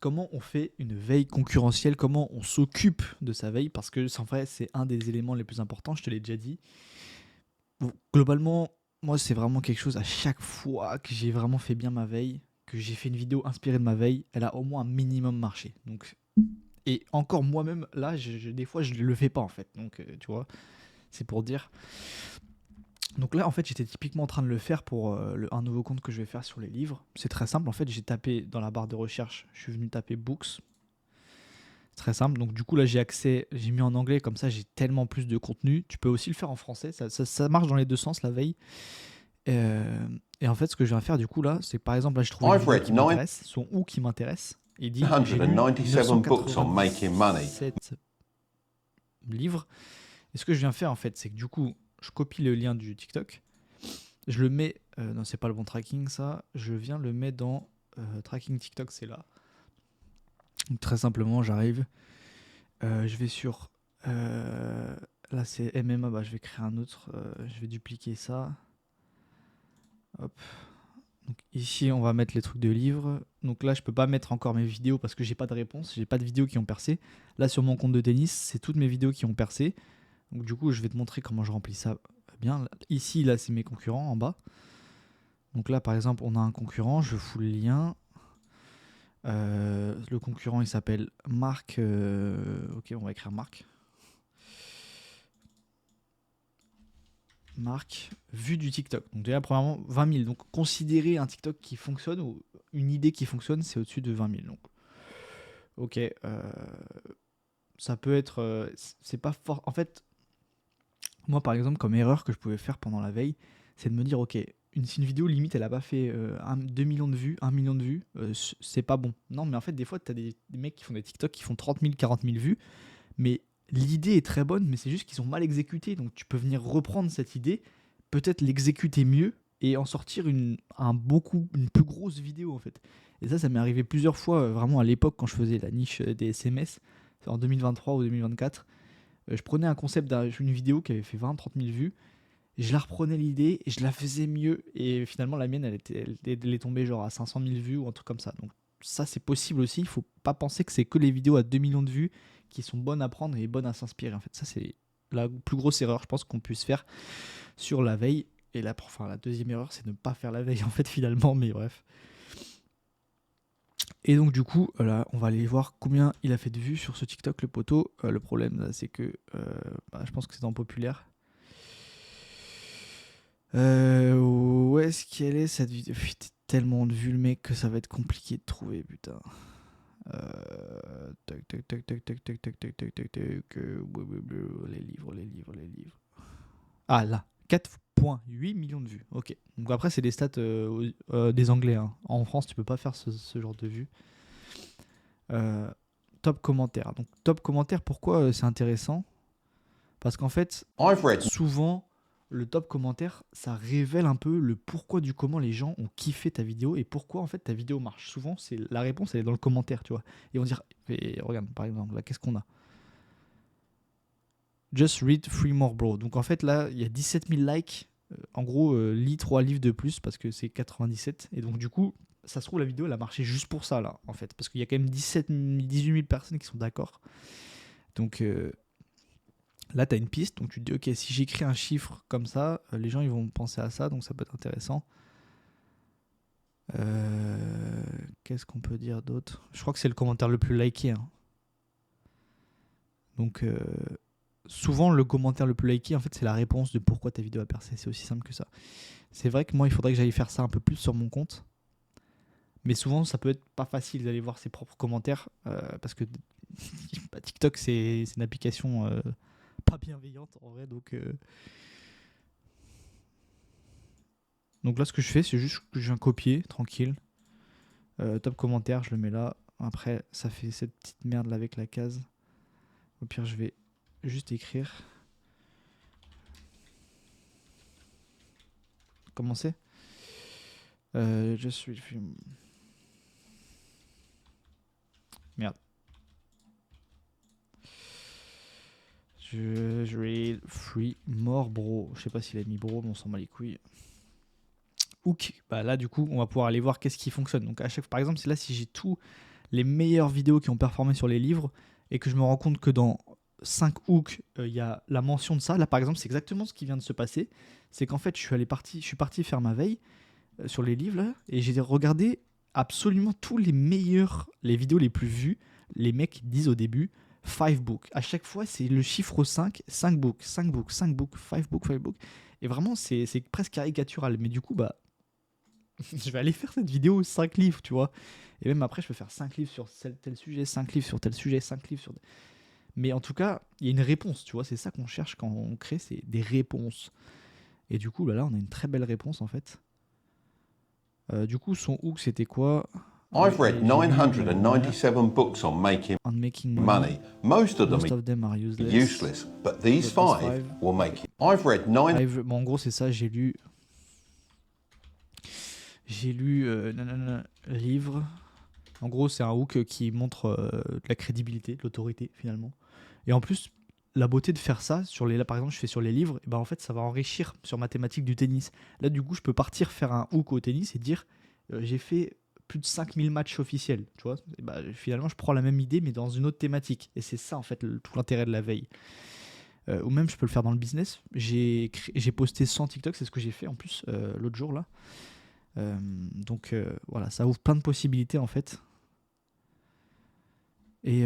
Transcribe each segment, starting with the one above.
comment on fait une veille concurrentielle, comment on s'occupe de sa veille, parce que en vrai, c'est un des éléments les plus importants, je te l'ai déjà dit. Bon, globalement, moi, c'est vraiment quelque chose, à chaque fois que j'ai vraiment fait bien ma veille, que j'ai fait une vidéo inspirée de ma veille, elle a au moins un minimum marché. Donc, et encore moi-même, là, des fois, je ne le fais pas, en fait. Donc, tu vois, c'est pour dire. Donc là, en fait, j'étais typiquement en train de le faire pour un nouveau compte que je vais faire sur les livres. C'est très simple. En fait, j'ai tapé dans la barre de recherche, je suis venu taper books. C'est très simple. Donc du coup, là, j'ai mis en anglais, comme ça, j'ai tellement plus de contenu. Tu peux aussi le faire en français. Ça marche dans les deux sens, la veille. Et en fait, ce que je viens faire, du coup, là, c'est par exemple, là, j'ai trouvé une I've vidéo read qui m'intéresse, son ou qui m'intéresse. Il dit, j'ai lu 997 books on making money. 997 livres. Et ce que je viens faire, en fait, c'est que du coup, je copie le lien du TikTok. Je le mets. Non, c'est pas le bon tracking, ça. Je viens le mettre dans tracking TikTok, c'est là. Donc, très simplement, j'arrive. Je vais sur. Là, c'est MMA. Bah, je vais créer un autre. Je vais dupliquer ça. Hop. Donc, ici, on va mettre les trucs de livres. Donc là, je peux pas mettre encore mes vidéos parce que j'ai pas de réponse. J'ai pas de vidéos qui ont percé. Là, sur mon compte de tennis, c'est toutes mes vidéos qui ont percé. Donc, du coup, je vais te montrer comment je remplis ça bien. Ici, là, c'est mes concurrents en bas. Donc là, par exemple, on a un concurrent, je fous le lien. Le concurrent, il s'appelle Marc. Ok, on va écrire Marc. Marc, vue du TikTok. Donc déjà, premièrement, 20 000. Donc considérer un TikTok qui fonctionne ou une idée qui fonctionne, c'est au-dessus de 20 000. Donc, ok, ça peut être... c'est pas fort. En fait, moi, par exemple, comme erreur que je pouvais faire pendant la veille, c'est de me dire, ok, si une vidéo limite, elle a pas fait 2 millions de vues, 1 million de vues, c'est pas bon. Non, mais en fait, des fois, tu as des mecs qui font des TikTok qui font 30 000, 40 000 vues, mais l'idée est très bonne, mais c'est juste qu'ils ont mal exécuté. Donc tu peux venir reprendre cette idée, peut-être l'exécuter mieux et en sortir une plus grosse vidéo, en fait. Et ça m'est arrivé plusieurs fois, vraiment à l'époque, quand je faisais la niche des SMS, en 2023 ou 2024. Je prenais un concept d'une vidéo qui avait fait 20-30 000 vues, et je la reprenais l'idée et je la faisais mieux. Et finalement, la mienne, elle est tombée genre à 500 000 vues ou un truc comme ça. Donc ça, c'est possible aussi. Il faut pas penser que c'est que les vidéos à 2 millions de vues qui sont bonnes à prendre et bonnes à s'inspirer. En fait, ça, c'est la plus grosse erreur, je pense, qu'on puisse faire sur la veille. Et la deuxième erreur, c'est de ne pas faire la veille, en fait, finalement. Mais bref. Et donc, du coup, là, on va aller voir combien il a fait de vues sur ce TikTok, le poteau. Le problème, là, c'est que je pense que c'est dans populaire. Où est-ce qu'elle est cette vidéo? Putain, tellement de vues le mec que ça va être compliqué de trouver, putain. Tac, tac, tac, tac, tac, tac, tac, tac, tac, tac, tac. Les livres, les livres, les livres. Ah là, 4,8 millions de vues. Ok. Donc après, c'est des stats des Anglais. Hein. En France, tu peux pas faire ce genre de vues. Top commentaire. Donc top commentaire, pourquoi c'est intéressant? Parce qu'en fait, souvent, le top commentaire, ça révèle un peu le pourquoi du comment les gens ont kiffé ta vidéo et pourquoi en fait ta vidéo marche. Souvent, c'est la réponse, elle est dans le commentaire, tu vois. Et on va dire, et regarde, par exemple, là, qu'est-ce qu'on a? Just read 3 more, bro. Donc en fait, là, il y a 17 000 likes. En gros, lis 3 livres de plus parce que c'est 97. Et donc, du coup, ça se trouve, la vidéo, elle a marché juste pour ça, là, en fait. Parce qu'il y a quand même 18 000 personnes qui sont d'accord. Donc, là, tu as une piste, donc tu te dis, ok, si j'écris un chiffre comme ça, les gens ils vont penser à ça, donc ça peut être intéressant. Qu'est-ce qu'on peut dire d'autre? Je crois que c'est le commentaire le plus liké. Hein. Donc, souvent, le commentaire le plus liké, en fait, c'est la réponse de pourquoi ta vidéo a percé. C'est aussi simple que ça. C'est vrai que moi, il faudrait que j'aille faire ça un peu plus sur mon compte. Mais souvent, ça peut être pas facile d'aller voir ses propres commentaires parce que TikTok, c'est une application pas bienveillante en vrai, donc là, ce que je fais, c'est juste que je viens copier, tranquille. Top commentaire, je le mets là. Après, ça fait cette petite merde là avec la case. Au pire, je vais juste écrire. Commencer. Je suis... Merde. Je read free more bro. Je sais pas s'il a mis bro, mais on s'en bat les couilles. Hook. Bah là, du coup, on va pouvoir aller voir qu'est-ce qui fonctionne. Donc, à chaque fois, par exemple, c'est là si j'ai tout les meilleures vidéos qui ont performé sur les livres et que je me rends compte que dans 5 hooks, il y a la mention de ça. Là, par exemple, c'est exactement ce qui vient de se passer. C'est qu'en fait, je suis parti faire ma veille sur les livres là, et j'ai regardé absolument tous les meilleurs, les vidéos les plus vues. Les mecs disent au début 5 books. À chaque fois, c'est le chiffre 5, 5 books, 5 books, 5 books, 5 books, 5 books. Et vraiment, c'est presque caricatural. Mais du coup, bah, je vais aller faire cette vidéo 5 livres, tu vois. Et même après, je peux faire 5 livres sur tel sujet, 5 livres sur tel sujet, 5 livres sur... Mais en tout cas, il y a une réponse, tu vois. C'est ça qu'on cherche quand on crée, c'est des réponses. Et du coup, là, on a une très belle réponse, en fait. Du coup, son hook, c'était quoi? I've read 997 books on making money. Most of them are useless, but these 5 will make it. I've read 9... Bon, en gros, c'est ça, j'ai lu livre. En gros, c'est un hook qui montre de la crédibilité, de l'autorité, finalement. Et en plus, la beauté de faire ça, là, par exemple, je fais sur les livres, et ben, en fait, ça va enrichir sur ma thématique du tennis. Là, du coup, je peux partir faire un hook au tennis et dire j'ai fait plus de 5000 matchs officiels, tu vois. Et ben, finalement, je prends la même idée, mais dans une autre thématique. Et c'est ça, en fait, tout l'intérêt de la veille. Ou même, je peux le faire dans le business. J'ai posté 100 TikTok, c'est ce que j'ai fait en plus l'autre jour, là. Donc, voilà, ça ouvre plein de possibilités, en fait. Et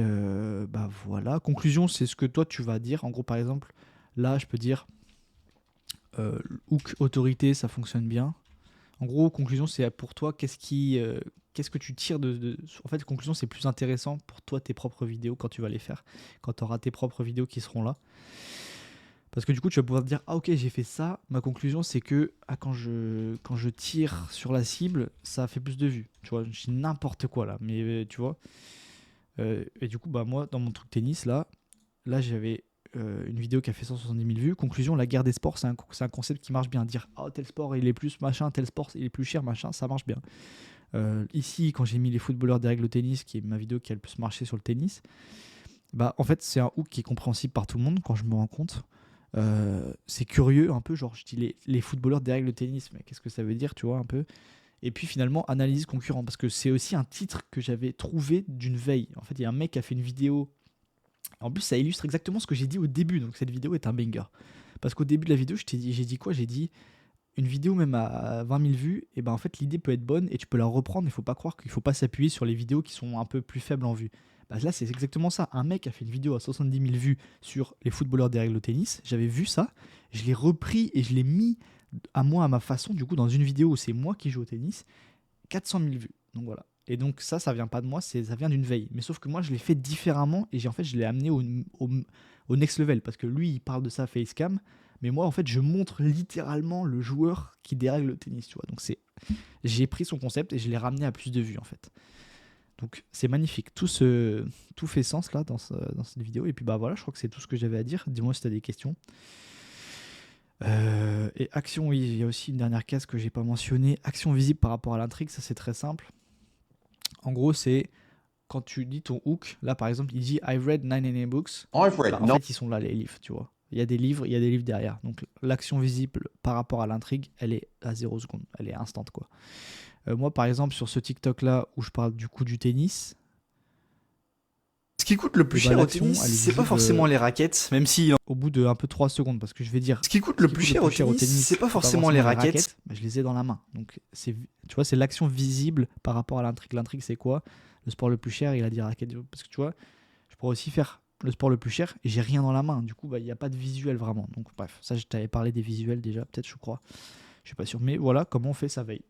bah voilà, conclusion, c'est ce que toi tu vas dire. En gros, par exemple, là, je peux dire hook autorité, ça fonctionne bien. En gros, conclusion, c'est pour toi, qu'est-ce que tu tires En fait, conclusion, c'est plus intéressant pour toi tes propres vidéos quand tu vas les faire, quand tu auras tes propres vidéos qui seront là. Parce que du coup, tu vas pouvoir te dire ah ok, j'ai fait ça. Ma conclusion, c'est que quand je tire sur la cible, ça fait plus de vues. Tu vois, je dis n'importe quoi là, mais tu vois. Et du coup, bah moi, dans mon truc tennis, là j'avais une vidéo qui a fait 170 000 vues. Conclusion, la guerre des sports, c'est un concept qui marche bien. Dire, tel sport, il est plus machin, tel sport, il est plus cher, machin, ça marche bien. Ici, quand j'ai mis les footballeurs des règles au tennis, qui est ma vidéo qui a le plus marché sur le tennis, bah en fait, c'est un hook qui est compréhensible par tout le monde quand je me rends compte. C'est curieux, un peu, genre, je dis les footballeurs des règles au tennis, mais qu'est-ce que ça veut dire, tu vois, un peu. Et puis finalement, analyse concurrent, parce que c'est aussi un titre que j'avais trouvé d'une veille. En fait, il y a un mec qui a fait une vidéo. En plus, ça illustre exactement ce que j'ai dit au début, donc cette vidéo est un banger. Parce qu'au début de la vidéo, j'ai dit quoi? J'ai dit une vidéo même à 20 000 vues, et ben en fait, l'idée peut être bonne et tu peux la reprendre. Il faut pas croire qu'il faut pas s'appuyer sur les vidéos qui sont un peu plus faibles en vues. Bah là, c'est exactement ça. Un mec a fait une vidéo à 70 000 vues sur les footballeurs des règles au tennis. J'avais vu ça, je l'ai repris et je l'ai mis à moi, à ma façon, du coup, dans une vidéo où c'est moi qui joue au tennis, 400 000 vues. Donc voilà. Et donc ça vient pas de moi, ça vient d'une veille. Mais sauf que moi, je l'ai fait différemment et je l'ai amené au next level. Parce que lui, il parle de sa facecam. Mais moi, en fait, je montre littéralement le joueur qui dérègle le tennis, tu vois. Donc j'ai pris son concept et je l'ai ramené à plus de vues, en fait. Donc c'est magnifique. Tout fait sens là dans cette vidéo. Et puis bah voilà, je crois que c'est tout ce que j'avais à dire. Dis-moi si tu as des questions. Et action, oui, il y a aussi une dernière case que j'ai pas mentionnée. Action visible par rapport à l'intrigue, ça c'est très simple. En gros, c'est quand tu dis ton hook, là par exemple, il dit I've read 99 books. En fait, ils sont là les livres, tu vois. Il y a des livres derrière. Donc l'action visible par rapport à l'intrigue, elle est à 0 secondes, elle est instant quoi. Moi par exemple, sur ce TikTok là où je parle du coup du tennis. Ce qui coûte le plus cher au tennis, c'est pas forcément les raquettes, même si au bout de un peu 3 secondes, parce que je vais dire. Ce qui coûte le plus cher au tennis, c'est pas forcément les raquettes. Mais je les ai dans la main. Donc tu vois, c'est l'action visible par rapport à l'intrigue. L'intrigue, c'est quoi? Le sport le plus cher, il a dit raquette. Parce que tu vois, je pourrais aussi faire le sport le plus cher et j'ai rien dans la main. Du coup, il n'y a pas de visuel vraiment. Donc bref, ça, je t'avais parlé des visuels déjà, peut-être, je crois. Je suis pas sûr. Mais voilà comment on fait sa veille.